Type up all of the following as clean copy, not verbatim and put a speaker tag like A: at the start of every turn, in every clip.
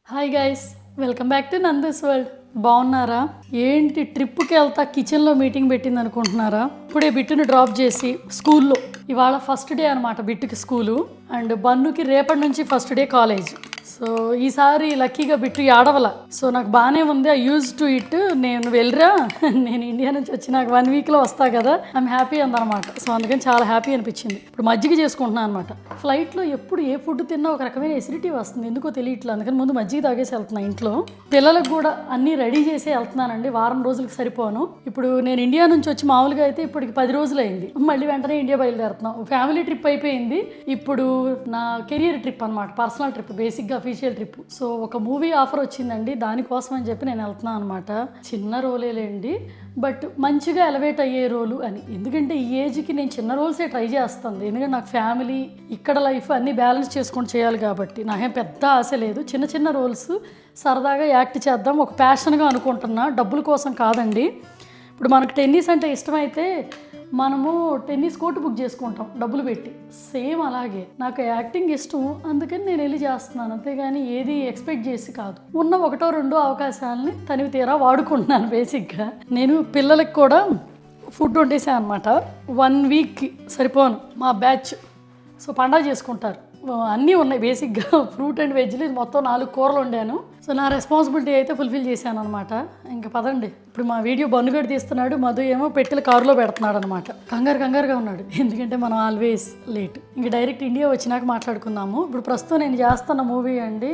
A: Hi guys, welcome back to Nandu's world. బాగున్నారా? ఏంటి ట్రిప్కి వెళ్తా కిచెన్లో మీటింగ్ పెట్టింది అనుకుంటున్నారా? ఇప్పుడే బిట్టుని డ్రాప్ చేసి స్కూల్లో, ఇవాళ ఫస్ట్ డే అనమాట బిట్టుకి స్కూలు, అండ్ బన్నుకి రేపటి నుంచి ఫస్ట్ డే కాలేజ్. సో ఈసారి లక్కీగా బిట్టు ఆడవల. సో నాకు బాగానే ఉంది, ఐ యూజ్ టు ఇట్. నేను వెళ్ళరా, నేను ఇండియా నుంచి వచ్చి నాకు 1 వీక్లో వస్తా కదా, ఐఎమ్ హ్యాపీ అందనమాట. సో అందుకని చాలా హ్యాపీ అనిపించింది. ఇప్పుడు మజ్జిగ చేసుకుంటున్నాను అనమాట. ఫ్లైట్లో ఎప్పుడు ఏ ఫుడ్ తిన్నా ఒక రకమైన ఎసిడిటీ వస్తుంది, ఎందుకో తెలియట్లేదు. అందుకని ముందు మజ్జిగ తాగేసి వెళ్తున్నా. ఇంట్లో పిల్లలకు కూడా అన్నీ రెడీ చేసి వెళ్తున్నానండి, వారం రోజులకు సరిపోను. ఇప్పుడు నేను ఇండియా నుంచి వచ్చి మామూలుగా అయితే ఇప్పటికి 10 రోజులు అయింది, మళ్ళీ వెంటనే ఇండియా బయలుదేరుతున్నాం. ఫ్యామిలీ ట్రిప్ అయిపోయింది, ఇప్పుడు నా కెరియర్ ట్రిప్ అనమాట, పర్సనల్ ట్రిప్, బేసిక్గా అఫీషియల్ ట్రిప్. సో ఒక మూవీ ఆఫర్ వచ్చిందండి, దానికోసం అని చెప్పి నేను వెళ్తున్నాను అనమాట. చిన్న రోలేలేండి, బట్ మంచిగా ఎలివేట్ అయ్యే రోలు అని. ఎందుకంటే ఈ ఏజ్కి నేను చిన్న రోల్సే ట్రై చేస్తాను, ఎందుకంటే నాకు ఫ్యామిలీ ఇక్కడ లైఫ్ అన్నీ బ్యాలెన్స్ చేసుకొని చేయాలి కాబట్టి. నాకేం పెద్ద ఆశ లేదు, చిన్న చిన్న రోల్స్ సరదాగా యాక్ట్ చేద్దాం, ఒక ప్యాషన్గా అనుకుంటున్నా, డబ్బుల కోసం కాదండి. ఇప్పుడు మనకు టెన్నిస్ అంటే ఇష్టమైతే మనము టెన్నిస్ కోర్టు బుక్ చేసుకుంటాం డబ్బులు పెట్టి, సేమ్ అలాగే నాకు యాక్టింగ్ ఇష్టం, అందుకని నేను వెళ్ళి చేస్తున్నాను, అంతేగాని ఏది ఎక్స్పెక్ట్ చేసి కాదు. ఉన్న 1-2 అవకాశాలని తనివి తీరా వాడుకుంటున్నాను. బేసిక్గా నేను పిల్లలకి కూడా ఫుడ్ వండేసాను అనమాట, 1 వీక్కి సరిపోను మా బ్యాచ్. సో పండగ చేసుకుంటారు, అన్నీ ఉన్నాయి బేసిక్గా, ఫ్రూట్ అండ్ వెజ్లు మొత్తం 4 కూరలు వండాను. సో నా రెస్పాన్సిబిలిటీ అయితే ఫుల్ఫిల్ చేశాను అనమాట. ఇంకా పదండి, ఇప్పుడు మా వీడియో బన్నుగడి తీస్తున్నాడు, మధు ఏమో పెట్టెల కారులో పెడుతున్నాడు అనమాట. కంగారుగా ఉన్నాడు, ఎందుకంటే మనం ఆల్వేస్ లేట్. ఇంకా డైరెక్ట్ ఇండియా వచ్చినాక మాట్లాడుకుందాము. ఇప్పుడు ప్రస్తుతం నేను చేస్తున్న మూవీ అండి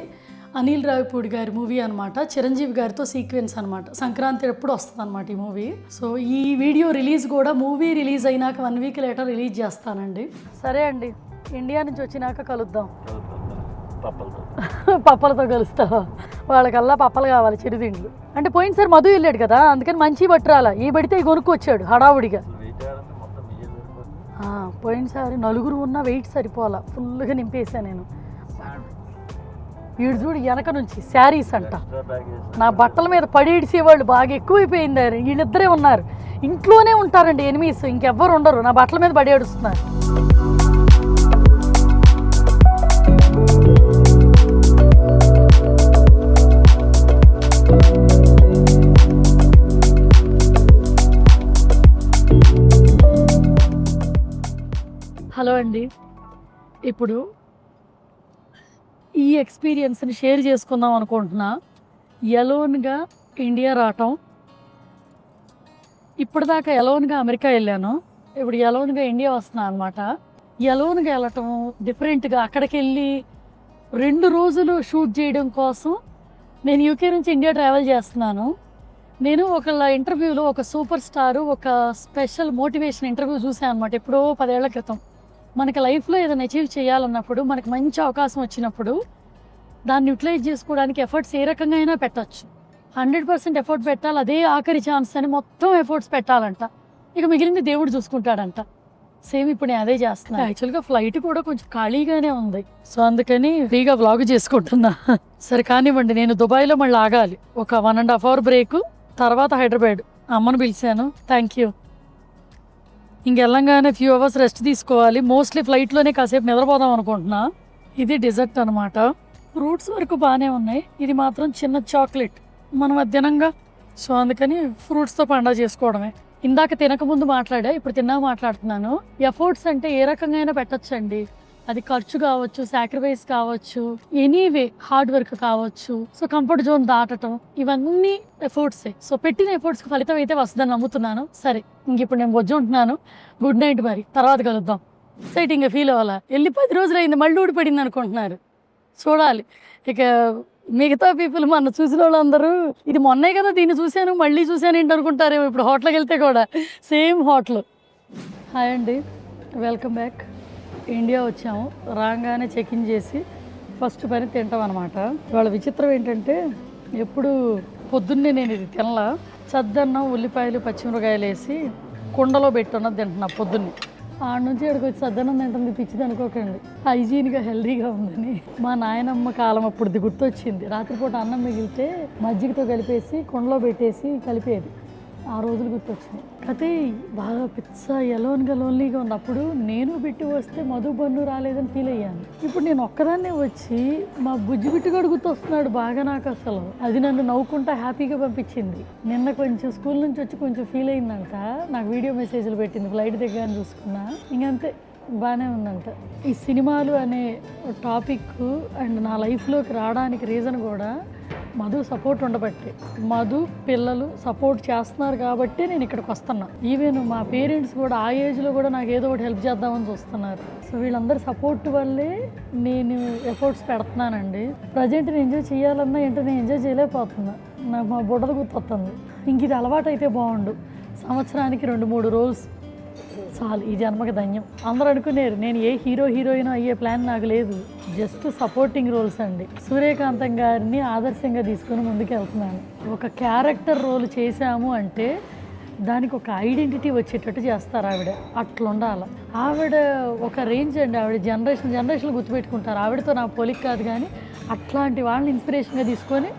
A: అనిల్ రావిపూడి గారి మూవీ అనమాట, చిరంజీవి గారితో సీక్వెన్స్ అనమాట. సంక్రాంతి ఎప్పుడు వస్తుంది అనమాట ఈ మూవీ. సో ఈ వీడియో రిలీజ్ కూడా మూవీ రిలీజ్ అయినాక 1 వీక్ లేటర్ రిలీజ్ చేస్తానండి. సరే అండి, ఇండియా నుంచి వచ్చినాక కలుద్దాం. పప్పలతో కలుస్తావా? వాళ్ళకల్లా పప్పలు కావాలి, చిరుతిండ్లు. అంటే పోయినసారి మధు వెళ్ళాడు కదా, అందుకని మంచి పట్టురాల, ఈ పడితే ఈ కొనుక్కొచ్చాడు హడావుడిగా. పోయినసారి 4 ఉన్న వెయిట్ సరిపోవాలా, ఫుల్గా నింపేసాను నేను. వీడు చూడు వెనక నుంచి శారీస్ అంట, నా బట్టల మీద పడేసేవాళ్ళు బాగా ఎక్కువైపోయింది. వీళ్ళిద్దరే ఉన్నారు, ఇంట్లోనే ఉంటారండి ఎనిమీస్, ఇంకెవ్వరు ఉండరు, నా బట్టల మీద పడేడుస్తున్నారు. హలో అండి, ఇప్పుడు ఈ ఎక్స్పీరియన్స్ని షేర్ చేసుకుందాం అనుకుంటున్నా. ఎలోన్గా ఇండియా రావటం, ఇప్పటిదాకా ఎలోన్గా అమెరికా వెళ్ళాను, ఇప్పుడు ఎలోన్గా ఇండియా వస్తున్నా అనమాట. ఎలోన్గా వెళ్ళటం డిఫరెంట్గా, అక్కడికి వెళ్ళి 2 రోజులు షూట్ చేయడం కోసం నేను యూకే నుంచి ఇండియా ట్రావెల్ చేస్తున్నాను. నేను ఒకళ్ళ ఇంటర్వ్యూలో ఒక సూపర్ స్టారు ఒక స్పెషల్ మోటివేషన్ ఇంటర్వ్యూ చూసాను అనమాట, ఎప్పుడో 10 ఏళ్ల క్రితం. మనకి లైఫ్లో ఏదైనా అచీవ్ చేయాలన్నప్పుడు, మనకి మంచి అవకాశం వచ్చినప్పుడు దాన్ని యూటిలైజ్ చేసుకోవడానికి ఎఫర్ట్స్ ఏ రకంగా అయినా పెట్టచ్చు. 100% ఎఫర్ట్ పెట్టాలి, అదే ఆఖరి ఛాన్స్ అని మొత్తం ఎఫర్ట్స్ పెట్టాలంట, ఇక మిగిలింది దేవుడు చూసుకుంటాడంట. సేమ్ ఇప్పుడు నేను అదే చేస్తున్నాను. యాక్చువల్గా ఫ్లైట్ కూడా కొంచెం ఖాళీగానే ఉంది, సో అందుకని ఫ్రీగా వ్లాగ్ చేసుకుంటున్నా. సరే కానివ్వండి, నేను దుబాయ్లో మళ్ళీ ఆగాలి, ఒక 1.5 అవర్ బ్రేక్, తర్వాత హైదరాబాద్. అమ్మను పిలిచాను, థ్యాంక్ యూ. ఇంకెళ్ళంగానే ఫ్యూ అవర్స్ రెస్ట్ తీసుకోవాలి, మోస్ట్లీ ఫ్లైట్లోనే కాసేపు నిద్రపోదాం అనుకుంటున్నా. ఇది డిజర్ట్ అనమాట, ఫ్రూట్స్ వరకు బాగానే ఉన్నాయి, ఇది మాత్రం చిన్న చాక్లెట్ మనం మధ్యాహ్నంగా. సో అందుకని ఫ్రూట్స్తో పండగ చేసుకోవడమే. ఇందాక తినకముందు మాట్లాడా, ఇప్పుడు తిన్నాక మాట్లాడుతున్నాను. ఎఫర్ట్స్ అంటే ఏ రకంగా అయినా పెట్టచ్చండి, అది ఖర్చు కావచ్చు, సాక్రిఫైస్ కావచ్చు, ఎనీవే హార్డ్ వర్క్ కావచ్చు. సో కంఫర్ట్ జోన్ దాటడం, ఇవన్నీ ఎఫర్ట్సే. సో పెట్టిన ఎఫర్ట్స్కి ఫలితం అయితే వస్తుందని నమ్ముతున్నాను. సరే, ఇంక ఇప్పుడు నేను బొజ్జు ఉంటున్నాను, గుడ్ నైట్, మరి తర్వాత కలుద్దాం. ఎక్సైటింగ్గా ఫీల్ అవ్వాలా, వెళ్ళి 10 రోజులు అయింది, మళ్ళీ ఊడిపడింది అనుకుంటున్నారు. చూడాలి ఇక మిగతా పీపుల్, మన చూసిన వాళ్ళందరూ ఇది మొన్నే కదా దీన్ని చూశాను మళ్ళీ చూశాను ఏంటి అనుకుంటారేమో. ఇప్పుడు హోటల్కి వెళ్తే కూడా సేమ్ హోటల్. హాయ్ అండి, వెల్కమ్ బ్యాక్. ఇండియా వచ్చాము, రాగానే చెక్-ఇన్ చేసి ఫస్ట్ పని తింటాం అనమాట. ఇవాళ విచిత్రం ఏంటంటే, ఎప్పుడు పొద్దున్నే నేను ఇది తినలా, చద్దన్నం, ఉల్లిపాయలు, పచ్చిమిరకాయలు వేసి కుండలో పెట్టున్నది తింటున్నా పొద్దున్నే. ఆడ నుంచి ఇక్కడికి వచ్చి చద్దన్నం తింటుంది, పిచ్చిది అనుకోకండి, హైజీన్గా హెల్దీగా ఉందని. మా నాయనమ్మ కాలం అప్పుడుది గుర్తొచ్చింది. రాత్రిపూట అన్నం మిగిలితే మజ్జిగతో కలిపేసి కుండలో పెట్టేసి కలిపేది. ఆ రోజులు గుర్తొచ్చినాయి. అయితే బాగా పిచ్చ ఎలోన్గా లోన్లీగా ఉన్నప్పుడు నేను బిట్టు వస్తే మధు బన్ను రాలేదని ఫీల్ అయ్యాను. ఇప్పుడు నేను ఒక్కదాన్నే వచ్చి మా బుజ్జి బిట్టుగాడు గుర్తొస్తున్నాడు బాగా నాకు. అసలు అది నన్ను నవ్వుకుంటా హ్యాపీగా పంపించింది. నిన్న కొంచెం స్కూల్ నుంచి వచ్చి కొంచెం ఫీల్ అయిందంట, నాకు వీడియో మెసేజ్లు పెట్టింది, ఫ్లైట్ దగ్గర చూసుకున్నా. ఇంకంతే బాగానే ఉందంట. ఈ సినిమాలు అనే టాపిక్ అండ్ నా లైఫ్లోకి రావడానికి రీజన్ కూడా మధు సపోర్ట్ ఉండబట్టి, మధు పిల్లలు సపోర్ట్ చేస్తున్నారు కాబట్టి నేను ఇక్కడికి వస్తున్నా. ఈవెన్ మా పేరెంట్స్ కూడా ఆ ఏజ్లో కూడా నాకు ఏదో ఒకటి హెల్ప్ చేద్దామని చూస్తున్నారు. సో వీళ్ళందరి సపోర్ట్ వల్లే నేను ఎఫర్ట్స్ పెడుతున్నానండి. ప్రజెంట్ నేను ఎంజాయ్ చేయాలన్నా ఏంటో నేను ఎంజాయ్ చేయలేకపోతున్నా. నాకు మా బుడ్డది గుర్తొస్తుంది. ఇంక ఇది అలవాటు అయితే బాగుండు. సంవత్సరానికి 2-3 రోల్స్ చాలు, ఈ జన్మకి ధన్యం. అందరూ అనుకునేరు నేను ఏ హీరోయిన్ అయ్యే ప్లాన్ నాకు లేదు, జస్ట్ సపోర్టింగ్ రోల్స్ అండి. సూర్యకాంతం గారిని ఆదర్శంగా తీసుకొని ముందుకు వెళ్తున్నాను. ఒక క్యారెక్టర్ రోల్ చేశాము అంటే దానికి ఒక ఐడెంటిటీ వచ్చేటట్టు చేస్తారు ఆవిడ. అట్లా ఉండాలి ఆవిడ. ఒక రేంజ్ అండి ఆవిడ. జనరేషన్ గుర్తుపెట్టుకుంటారు. ఆవిడతో నా పోలిక కాదు కానీ అట్లాంటి వాళ్ళని ఇన్స్పిరేషన్గా తీసుకొని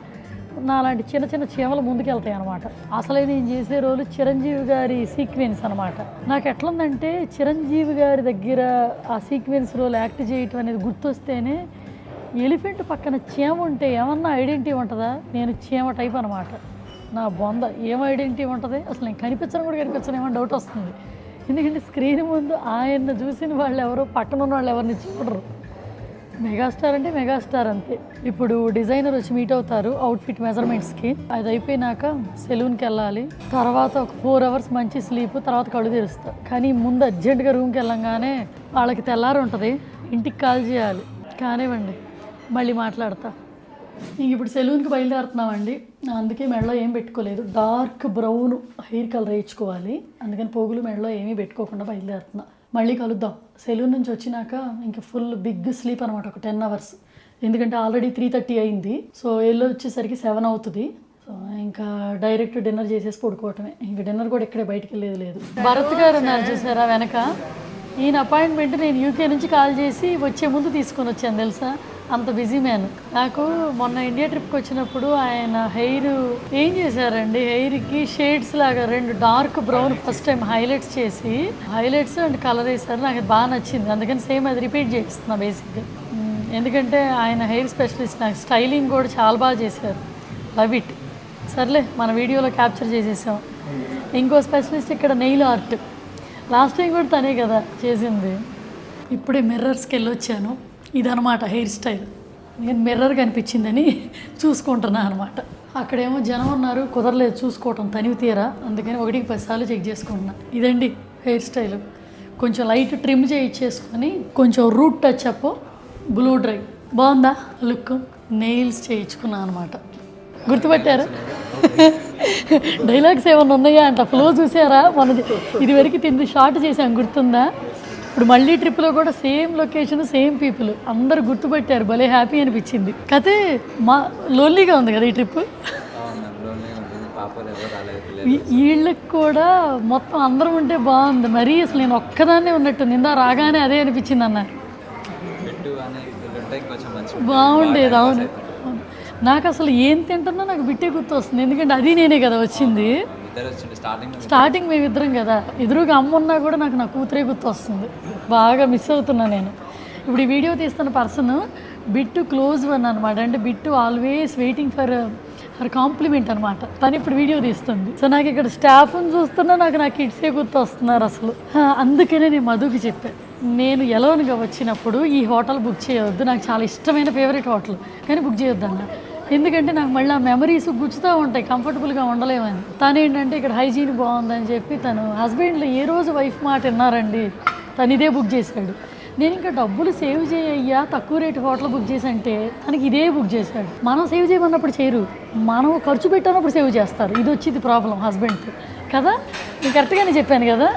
A: నా లాంటి చిన్న చిన్న చీమలు ముందుకెళ్తాయి అనమాట. అసలే నేను చేసే రోలు చిరంజీవి గారి సీక్వెన్స్ అనమాట. నాకు ఎట్లుందంటే చిరంజీవి గారి దగ్గర ఆ సీక్వెన్స్ రోల్ యాక్ట్ చేయటం అనేది గుర్తొస్తేనే ఎలిఫెంట్ పక్కన చీమ ఉంటే ఏమన్నా ఐడెంటిటీ ఉంటుందా? నేను చీమ టైప్ అనమాట. నా బొంద ఏం ఐడెంటిటీ ఉంటుంది అసలు? నేను కనిపించను కూడా కనిపించను ఏమో డౌట్ వస్తుంది. ఎందుకంటే స్క్రీన్ ముందు ఆయన్ని చూసిన వాళ్ళు ఎవరో పక్కన ఉన్న వాళ్ళు ఎవరిని చూడరు. మెగాస్టార్ అంటే మెగాస్టార్ అంతే. ఇప్పుడు డిజైనర్ వచ్చి మీట్ అవుతారు అవుట్ఫిట్ మెజర్మెంట్స్కి. అది అయిపోయినాక సెలూన్కి వెళ్ళాలి. తర్వాత ఒక 4 hours మంచి స్లీప్, తర్వాత కళ్ళు తెరుస్తారు. కానీ ముందు అర్జెంటుగా రూమ్కి వెళ్ళంగానే వాళ్ళకి తెల్లారు ఉంటుంది, ఇంటికి కాల్ చేయాలి. కానివ్వండి మళ్ళీ మాట్లాడతా. ఇంక ఇప్పుడు సెలూన్కి బయలుదేరుతున్నామండి. అందుకే మెడలో ఏం పెట్టుకోలేదు. డార్క్ బ్రౌన్ హెయిర్ కలర్ వేయించుకోవాలి. అందుకని పోగులు మెడలో ఏమీ పెట్టుకోకుండా బయలుదేరుతున్నా. మళ్ళీ కలుద్దాం. సెలూన్ నుంచి వచ్చినాక ఇంకా ఫుల్ బిగ్ స్లీప్ అనమాట, ఒక 10 hours. ఎందుకంటే ఆల్రెడీ 3:30 అయింది. సో ఎల్లో వచ్చేసరికి 7 అవుతుంది. సో ఇంకా డైరెక్ట్ డిన్నర్ చేసేసి పడుకోవటమే. ఇంకా డిన్నర్ కూడా ఇక్కడే బయటికి వెళ్ళేది లేదు. భరత్ గారు ఉన్నారు చూసారా వెనక, ఈయన అపాయింట్మెంట్ నేను యూకే నుంచి కాల్ చేసి వచ్చే ముందు తీసుకొని వచ్చాను తెలుసా. అంత బిజీ మ్యాన్. నాకు మొన్న ఇండియా ట్రిప్కి వచ్చినప్పుడు ఆయన హెయిర్ ఏం చేశారండి, హెయిర్కి షేడ్స్ లాగా 2 dark brown first time highlights చేసి హైలైట్స్ అండ్ కలర్ వేశారు. నాకు అది బాగా నచ్చింది. అందుకని సేమ్ అది రిపీట్ చేస్తున్నా బేసిక్గా. ఎందుకంటే ఆయన హెయిర్ స్పెషలిస్ట్. నాకు స్టైలింగ్ కూడా చాలా బాగా చేశారు. Love it. సర్లే మన వీడియోలో క్యాప్చర్ చేసేసాం. ఇంకో స్పెషలిస్ట్ ఇక్కడ నెయిల్ ఆర్ట్. లాస్ట్ టైం కూడా తనే కదా చేసింది. ఇప్పుడే మిర్రర్స్కి వెళ్ళొచ్చాను. ఇదనమాట హెయిర్ స్టైల్. నేను మిర్రర్ కనిపించిందని చూసుకుంటున్నాను అనమాట. అక్కడేమో జనం ఉన్నారు, కుదరలేదు చూసుకోవటం, తనివి తీరా. అందుకని 1కి 10 సార్లు చెక్ చేసుకుంటున్నా. ఇదండి హెయిర్ స్టైల్. కొంచెం లైట్ ట్రిమ్ చేయించేసుకొని కొంచెం root touch up, blow dry. బాగుందా లుక్? నెయిల్స్ చేయించుకున్నాను అనమాట. గుర్తుపట్టారా? డైలాగ్స్ ఏమన్నా ఉన్నాయా అంట. ఫ్లో చూసారా? మనది ఇదివరకు తింది షార్ట్ చేసాం, గుర్తుందా? ఇప్పుడు మళ్ళీ ట్రిప్లో కూడా సేమ్ లొకేషన్, సేమ్ పీపుల్, అందరు గుర్తుపట్టారు. భలే హ్యాపీ అనిపించింది. కతే మా లోన్లీగా ఉంది కదా ఈ ట్రిప్. వీళ్ళకి కూడా మొత్తం అందరం ఉంటే బాగుంది. మరీ అసలు నేను ఒక్కదాన్నే ఉన్నట్టు నిందా రాగానే అదే అనిపించింది అన్న. బాగుండేది. అవును, నాకు అసలు ఏం తింటున్నా నాకు బిట్టే గుర్తు వస్తుంది. ఎందుకంటే అది నేనే కదా వచ్చింది. స్టార్టింగ్ మేమిద్దరం కదా. ఎదురుగా అమ్మ ఉన్నా కూడా నాకు నా కూతురే గుర్తు వస్తుంది. బాగా మిస్ అవుతున్నా నేను. ఇప్పుడు ఈ వీడియో తీస్తున్న పర్సన్ బిట్టు క్లోజ్ వన్ అనమాట. అంటే Bittu always waiting for her compliment అనమాట. తను ఇప్పుడు వీడియో తీస్తుంది. సో నాకు ఇక్కడ స్టాఫ్ని చూస్తున్నా నాకు నా కిడ్సే గుర్తు వస్తున్నారు అసలు. అందుకనే నేను మధుకి చెప్పాను, నేను ఎలోన్గా వచ్చినప్పుడు ఈ హోటల్ బుక్ చేయవద్దు, నాకు చాలా ఇష్టమైన ఫేవరెట్ హోటల్, కానీ బుక్ చేయొద్దు అన్న. ఎందుకంటే నాకు మళ్ళీ ఆ మెమరీస్ గుచ్చుతూ ఉంటాయి, కంఫర్టబుల్గా ఉండలేమని. తను ఏంటంటే ఇక్కడ హైజీన్ బాగుందని చెప్పి తను హస్బెండ్లో ఏ రోజు వైఫ్ మాట విన్నారండి, తను ఇదే బుక్ చేశాడు. నేను ఇంకా డబ్బులు సేవ్ చేయయ్యా తక్కువ రేటు హోటల్ బుక్ చేసి అంటే తనకి ఇదే బుక్ చేశాడు. మనం సేవ్ చేయమన్నప్పుడు చేయరు, మనం ఖర్చు పెట్టినప్పుడు సేవ్ చేస్తారు. ఇది వచ్చింది ప్రాబ్లం హస్బెండ్కి కదా. నేను కరెక్ట్గానే చెప్పాను కదా.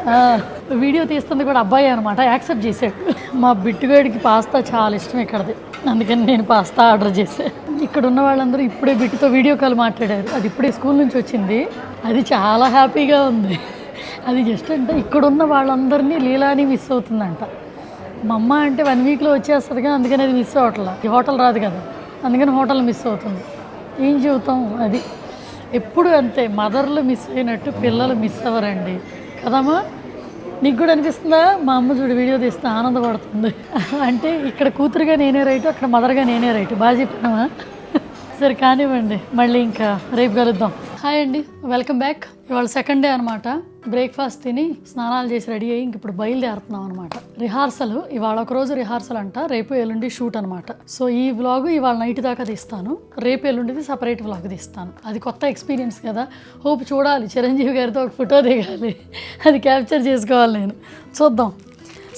A: వీడియో తీస్తుంది కూడా అబ్బాయి అనమాట, యాక్సెప్ట్ చేశాడు. మా బిట్టుగాడికి పాస్తా చాలా ఇష్టం ఇక్కడది, అందుకని నేను పాస్తా ఆర్డర్ చేశాను. ఇక్కడ ఉన్న వాళ్ళందరూ ఇప్పుడే బిట్టుతో వీడియో కాల్ మాట్లాడారు. అది ఇప్పుడే స్కూల్ నుంచి వచ్చింది. అది చాలా హ్యాపీగా ఉంది. అది జస్ట్ అంటే ఇక్కడున్న వాళ్ళందరినీ లీలాని మిస్ అవుతుందంట. మా అమ్మ అంటే 1 వీక్లో వచ్చేస్తుంది కానీ అందుకని అది మిస్ అవ్వట్లా. ఈ హోటల్ రాదు కదా, అందుకని హోటల్ మిస్ అవుతుంది. ఏం చెబుతాం అది. ఎప్పుడు అంతే, మదర్లు మిస్ అయినట్టు పిల్లలు మిస్ అవ్వరండి కదమ్మా. నీకు కూడా అనిపిస్తుందా? మా అమ్మ చూడు వీడియో తీస్తే ఆనందపడుతుంది. అంటే ఇక్కడ కూతురుగా నేనే రైటు, అక్కడ మదర్గా నేనే రైటు. బాగా చెప్పినామా? సరే కానివ్వండి, మళ్ళీ ఇంకా రేపు కలుద్దాం. హాయ్ అండి, వెల్కమ్ బ్యాక్. ఇవాళ సెకండ్ డే అనమాట. బ్రేక్ఫాస్ట్ తిని స్నానాలు చేసి రెడీ అయ్యి ఇంక ఇప్పుడు బయలుదేరుతున్నాం అనమాట. రిహార్సల్ ఇవాళ ఒక రోజు రిహార్సల్ అంట, రేపు ఎల్లుండి షూట్ అనమాట. సో ఈ వ్లాగ్ ఇవాళ నైట్ దాకా తీస్తాను, రేపు ఎల్లుండిది సపరేట్ వ్లాగ్ తీస్తాను. అది కొత్త ఎక్స్పీరియన్స్ కదా, హోప్ చూడాలి. చిరంజీవి గారితో ఒక ఫోటో దిగాలి, అది క్యాప్చర్ చేసుకోవాలి నేను. చూద్దాం.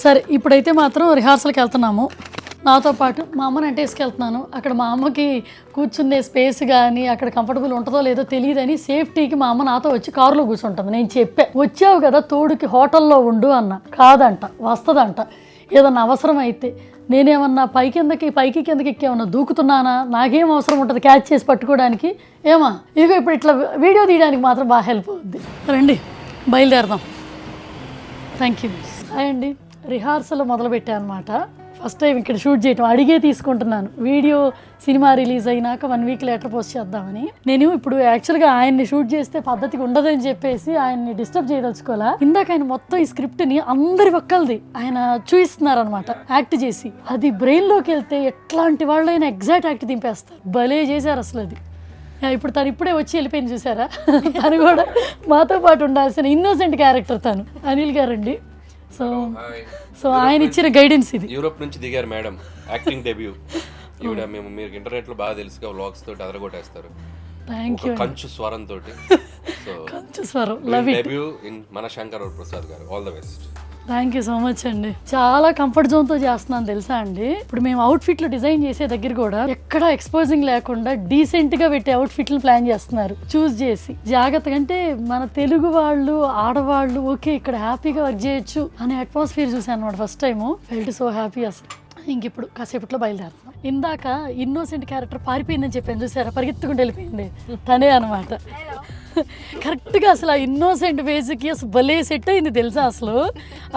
A: సరే ఇప్పుడైతే మాత్రం రిహార్సల్కి వెళ్తున్నాము. నాతో పాటు మా అమ్మని అంటే వేసుకెళ్తున్నాను. అక్కడ మా అమ్మకి కూర్చునే స్పేస్ కానీ అక్కడ కంఫర్టబుల్ ఉంటుందో లేదో తెలియదని సేఫ్టీకి మా అమ్మ నాతో వచ్చి కారులో కూర్చుంటుంది. నేను చెప్పా, వచ్చావు కదా తోడుకి హోటల్లో ఉండు అన్న. కాదంట, వస్తుందంట. ఏదన్నా అవసరం అయితే నేనేమన్నా పైకి కిందకి ఎక్కేమన్నా దూకుతున్నానా? నాకేం అవసరం ఉంటుంది క్యాచ్ చేసి పట్టుకోవడానికి? ఏమా ఇదిగో ఇప్పుడు ఇట్లా వీడియో తీయడానికి మాత్రం బాగా హెల్ప్ అవుద్ది. రండి బయలుదేరదాం. Thank you. అండి రిహార్సల్ మొదలుపెట్టా అనమాట. ఫస్ట్ టైం ఇక్కడ షూట్ చేయటం, అడిగే తీసుకుంటున్నాను. వీడియో సినిమా రిలీజ్ అయినాక 1 వీక్ లేటర్ పోస్ట్ చేద్దామని. నేను ఇప్పుడు యాక్చువల్గా ఆయన్ని షూట్ చేస్తే పద్ధతిగా ఉండదని చెప్పేసి ఆయన్ని డిస్టర్బ్ చేయదలుచుకోవాలా. ఇందాక ఆయన మొత్తం ఈ స్క్రిప్ట్ని అందరి ఒక్కలది ఆయన చూపిస్తున్నారనమాట యాక్ట్ చేసి. అది బ్రెయిన్లోకి వెళ్తే ఎట్లాంటి వాళ్ళైనా ఎగ్జాక్ట్ యాక్ట్ దింపేస్తారు. భలే చేశారు అసలు అది. ఇప్పుడు తను ఇప్పుడే వచ్చి వెళ్ళిపోయింది చూసారా. తను కూడా మాతో పాటు ఉండాల్సిన ఇన్నోసెంట్ క్యారెక్టర్ తను. అనిల్ గారండి. సో ఆయన ఇచ్చిన గైడెన్స్ ఇది.
B: యూరోప్ నుంచి దిగారు మేడం, యాక్టింగ్ డెబ్యూ. ఈవిడ మేము మీరు ఇంటర్నెట్ లో బాగా తెలుసుగా వ్లాగ్స్ తోటి అదరగొట్టేస్తారు.
A: Thank you.
B: కంచు స్వరం తోటి. సో
A: కంచు స్వరం లవ్ ఇట్.
B: డెబ్యూ ఇన్ మన శంకర్ ప్రసాద్ గారు. All the best.
A: Thank you so much అండి. చాలా కంఫర్ట్ జోన్తో చేస్తున్నాను తెలుసా అండి. ఇప్పుడు మేము అవుట్ఫిట్లు డిజైన్ చేసే దగ్గర కూడా ఎక్కడ ఎక్స్పోజింగ్ లేకుండా డీసెంట్గా పెట్టే అవుట్ఫిట్లు ప్లాన్ చేస్తున్నారు చూస్ చేసి జాగ్రత్తగా. అంటే మన తెలుగు వాళ్ళు ఆడవాళ్ళు ఓకే ఇక్కడ హ్యాపీగా వర్క్ చేయొచ్చు అనే అట్మాస్ఫియర్ చూసాను అనమాట first time. Felt so happy అసలు. ఇంక ఇప్పుడు కాసేపట్లో బయలుదేరుతున్నాం. ఇందాక ఇన్నోసెంట్ క్యారెక్టర్ పారిపోయిందని చెప్పాను చూసారా, పరిగెత్తుకుంటూ వెళ్ళిపోయింది తనే అనమాట. కరెక్ట్గా అసలు ఆ ఇన్నోసెంట్ వేజ్కి అసలు భలే సెట్ అయింది తెలుసా. అసలు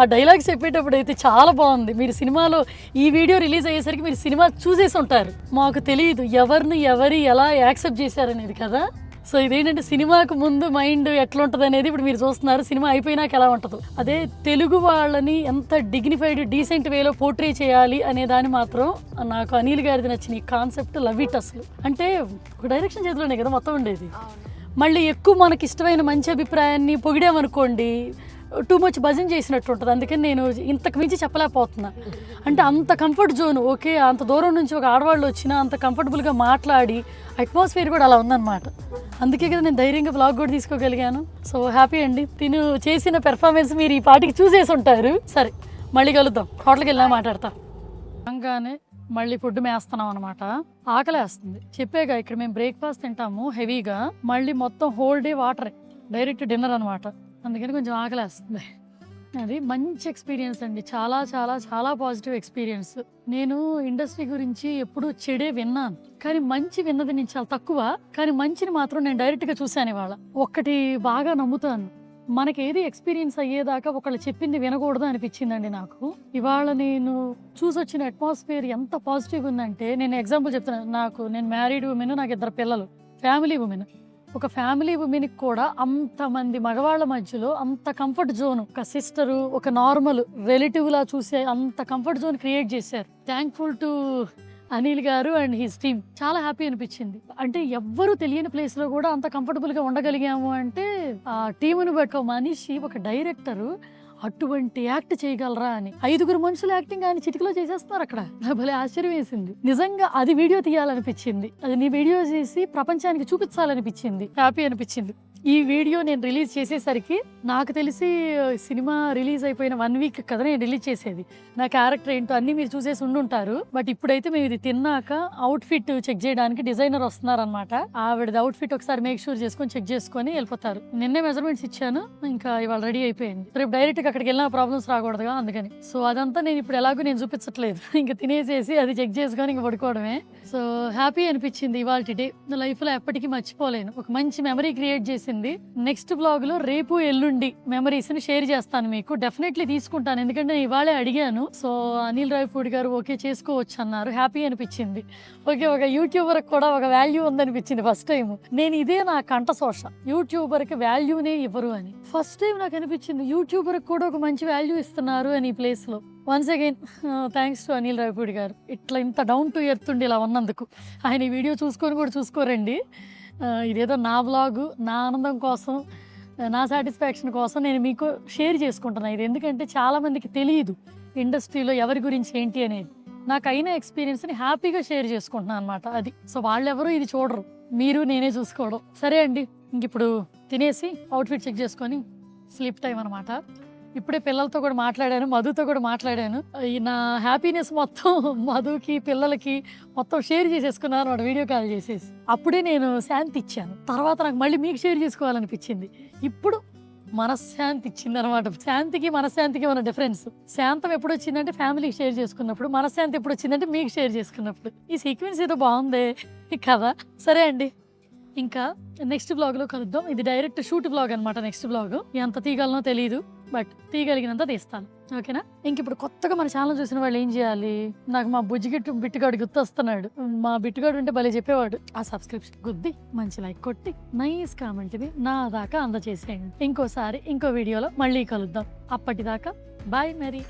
A: ఆ డైలాగ్స్ చెప్పేటప్పుడు అయితే చాలా బాగుంది. మీరు సినిమాలో ఈ వీడియో రిలీజ్ అయ్యేసరికి మీరు సినిమా చూసేసి ఉంటారు. మాకు తెలియదు ఎవరు ఎలా యాక్సెప్ట్ చేశారనేది కదా. సో ఇదేంటంటే సినిమాకు ముందు మైండ్ ఎట్లుంటుంది అనేది ఇప్పుడు మీరు చూస్తున్నారు, సినిమా అయిపోయినాక ఎలా ఉంటుందో. అదే తెలుగు వాళ్ళని ఎంత డిగ్నిఫైడ్ డీసెంట్ వేలో పోర్ట్రే చేయాలి అనే దాన్ని మాత్రం నాకు అనిల్ గారిది నచ్చిన ఈ కాన్సెప్ట్ లవ్ ఇట్. అసలు అంటే ఒక డైరెక్షన్ చేతిలోనే కదా మొత్తం ఉండేది. మళ్ళీ ఎక్కువ మనకి ఇష్టమైన మంచి అభిప్రాయాన్ని పొగిడామనుకోండి టూ మచ్ భజన చేసినట్టు ఉంటుంది. అందుకని నేను ఇంతకు మించి చెప్పలేకపోతున్నా. అంటే అంత కంఫర్ట్ జోన్ ఓకే, అంత దూరం నుంచి ఒక ఆడవాళ్ళు వచ్చినా అంత కంఫర్టబుల్గా మాట్లాడి అట్మాస్ఫియర్ కూడా అలా ఉందన్నమాట. అందుకే కదా నేను ధైర్యంగా బ్లాగ్ కూడా తీసుకోగలిగాను. సో హ్యాపీ అండి. తిను చేసిన పెర్ఫార్మెన్స్ మీరు ఈ పాటికి చూసేసి ఉంటారు. సరే మళ్ళీ కలుద్దాం, హోటల్కి వెళ్ళా మాట్లాడతా. అనగానే మళ్ళీ ఫుడ్ మేస్తున్నాం అనమాట. ఆకలేస్తుంది చెప్పాగా. ఇక్కడ మేము బ్రేక్ఫాస్ట్ తింటాము హెవీగా, మళ్ళీ మొత్తం హోల్ డే వాటరే, డైరెక్ట్ డిన్నర్ అనమాట. అందుకని కొంచెం ఆకలేస్తుంది. అది మంచి ఎక్స్పీరియన్స్ అండి, చాలా చాలా చాలా పాజిటివ్ ఎక్స్పీరియన్స్. నేను ఇండస్ట్రీ గురించి ఎప్పుడూ చెడే విన్నాను, కానీ మంచి విన్నది నేను చాలా తక్కువ. కానీ మంచిని మాత్రం నేను డైరెక్ట్గా చూశాను ఇవాళ. ఒక్కటి బాగా నమ్ముతాను, మనకి ఏది ఎక్స్పీరియన్స్ అయ్యేదాకా ఒకళ్ళు చెప్పింది వినకూడదు అనిపించిందండి నాకు. ఇవాళ నేను చూసొచ్చిన అట్మాస్ఫియర్ ఎంత పాజిటివ్గా ఉందంటే, నేను ఎగ్జాంపుల్ చెప్తున్నాను. నేను మ్యారీడ్ ఉమెన్, నాకు 2 పిల్లలు, ఫ్యామిలీ ఉమెన్. ఒక ఫ్యామిలీ ఉమెన్కి కూడా అంతమంది మగవాళ్ళ మధ్యలో అంత కంఫర్ట్ జోన్, ఒక సిస్టరు, ఒక నార్మల్ రిలేటివ్ లా చూసే అంత కంఫర్ట్ జోన్ క్రియేట్ చేశారు. థ్యాంక్ఫుల్ టు అనిల్ గారు అండ్ హిస్ టీమ్. చాలా హ్యాపీ అనిపించింది. అంటే ఎవ్వరూ తెలియని ప్లేస్లో కూడా అంత కంఫర్టబుల్గా ఉండగలిగాము అంటే ఆ టీముని బట్టి ఒక మనిషి, ఒక డైరెక్టరు అటువంటి యాక్ట్ చేయగలరా అని. 5 మనుషులు యాక్టింగ్ ఆయన చిటికలో చేసేస్తున్నారు అక్కడ. నాకు భలే ఆశ్చర్యం వేసింది నిజంగా. అది వీడియో తీయాలనిపించింది, అది నీ వీడియో చేసి ప్రపంచానికి చూపించాలనిపించింది. హ్యాపీ అనిపించింది. ఈ వీడియో నేను రిలీజ్ చేసేసరికి నాకు తెలిసి సినిమా రిలీజ్ అయిపోయిన 1 వీక్ కదా నేను రిలీజ్ చేసేది. నా క్యారెక్టర్ ఏంటో అన్నీ మీరు చూసేసి ఉండుంటారు. బట్ ఇప్పుడైతే మేము ఇది తిన్నాక అవుట్ఫిట్ చెక్ చేయడానికి డిజైనర్ వస్తున్నారనమాట. ఆవిడది అవుట్ఫిట్ ఒకసారి మేక్ షూర్ చేసుకొని చెక్ చేసుకొని వెళ్ళిపోతారు. నిన్నే మెజర్మెంట్స్ ఇచ్చాను, ఇంకా ఇవాళ రెడీ అయిపోయింది. రేపు డైరెక్ట్గా అక్కడికి వెళ్ళిన ప్రాబ్లమ్స్ రాకూడదుగా, అందుకని. సో అదంతా నేను ఇప్పుడు ఎలాగో నేను చూపించట్లేదు, ఇంకా తినేసేసి అది చెక్ చేసుకొని ఇంక పడుకోవడమే. సో హ్యాపీ అనిపించింది ఇవాళ డే. నా లైఫ్లో ఎప్పటికీ మర్చిపోలేను. ఒక మంచి మెమరీ క్రియేట్ చేసింది అనిపించింది. నెక్స్ట్ బ్లాగ్లో రేపు ఎల్లుండి మెమరీస్ని షేర్ చేస్తాను మీకు. డెఫినెట్లీ తీసుకుంటాను, ఎందుకంటే నేను ఇవాళే అడిగాను. సో అనిల్ రావిపూడి గారు ఓకే చేసుకోవచ్చు అన్నారు. హ్యాపీ అనిపించింది. ఓకే, ఒక యూట్యూబర్కి కూడా ఒక వాల్యూ ఉందనిపించింది ఫస్ట్ టైం. నేను ఇదే నా కంట శోష, యూట్యూబర్కి వాల్యూనే ఇవ్వరు అని. ఫస్ట్ టైం నాకు అనిపించింది యూట్యూబర్కి కూడా ఒక మంచి వాల్యూ ఇస్తున్నారు అని ఈ ప్లేస్లో. Once again thanks to Anil Ravipudi గారు, ఇట్లా ఇంత డౌన్ టు ఎర్త్ ఉండి ఇలా ఉన్నందుకు. ఆయన ఈ వీడియో చూసుకొని కూడా చూసుకోరండి. ఇదేదో నా బ్లాగు, నా ఆనందం కోసం, నా సాటిస్ఫాక్షన్ కోసం నేను మీకు షేర్ చేసుకుంటున్నాను ఇది. ఎందుకంటే చాలామందికి తెలియదు ఇండస్ట్రీలో ఎవరి గురించి ఏంటి అనేది. నాకు అయిన ఎక్స్పీరియన్స్ని హ్యాపీగా షేర్ చేసుకుంటున్నాను అనమాట అది. సో వాళ్ళెవరూ ఇది చూడరు, మీరు నేనే చూసుకోవడం. సరే అండి, ఇంక ఇప్పుడు తినేసి అవుట్ఫిట్ చెక్ చేసుకొని స్లీప్ టైం అనమాట. ఇప్పుడే పిల్లలతో కూడా మాట్లాడాను, మధుతో కూడా మాట్లాడాను. నా హ్యాపీనెస్ మొత్తం మధుకి పిల్లలకి మొత్తం షేర్ చేసేసుకున్నాను అన్నమాట వీడియో కాల్ చేసేసి. అప్పుడే నేను శాంతి ఇచ్చాను. తర్వాత నాకు మళ్ళీ మీకు షేర్ చేసుకోవాలనిపించింది. ఇప్పుడు మనశ్శాంతి ఇచ్చింది అనమాట. శాంతికి మనశ్శాంతికి ఉన్న డిఫరెన్స్. శాంతం ఎప్పుడు వచ్చిందంటే ఫ్యామిలీకి షేర్ చేసుకున్నప్పుడు, మనశ్శాంతి ఎప్పుడు వచ్చిందంటే మీకు షేర్ చేసుకున్నప్పుడు. ఈ సీక్వెన్స్ ఏదో బాగుంది కదా. సరే అండి, ఇంకా నెక్స్ట్ బ్లాగ్లో కలుద్దాం. ఇది డైరెక్ట్ షూట్ బ్లాగ్ అనమాట. నెక్స్ట్ బ్లాగ్ ఎంత తీయగలనో తెలియదు, బట్ తీయగలిగినంత తీస్తాను. ఓకేనా? ఇంక ఇప్పుడు కొత్తగా మన ఛానల్ చూసిన వాళ్ళు ఏం చేయాలి? నాకు మా బిట్టుగాడు గుర్తొస్తున్నాడు. మా బిట్టుగాడు ఉంటే భలే చెప్పేవాడు. ఆ సబ్స్క్రిప్షన్ గుద్ది, మంచి లైక్ కొట్టి, నైస్ కామెంట్ ఇది నా దాకా అందచేసేయండి. ఇంకోసారి ఇంకో వీడియోలో మళ్ళీ కలుద్దాం. అప్పటిదాకా బాయ్ మరి.